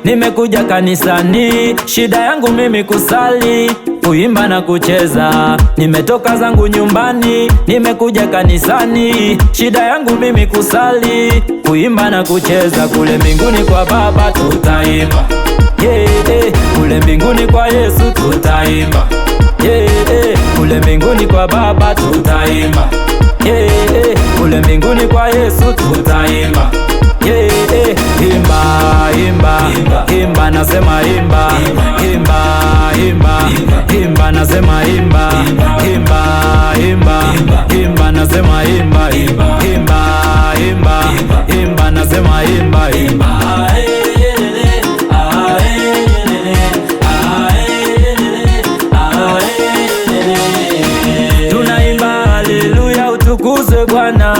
nimekuja kanisani, shida yangu mimi kusali, kuimba na kucheza. Nimetoka zangu nyumbani, nimekuja kanisani, shida yangu mimi kusali, kuimba na kucheza. Kule mbinguni kwa Baba tutaimba, yeah, kule mbinguni kwa Yesu tutaimba, yeah, kule mbinguni kwa Baba tutaimba, yeah, kule mbinguni kwa Yesu tutaimba, yeah, imba, imba, imba, nasema imba, imba, imba, imba, nasema imba, imba, imba, imba, nasema imba, imba, imba, imba, nasema imba, imba. Tunaimba haleluya, utukuzwe Bwana.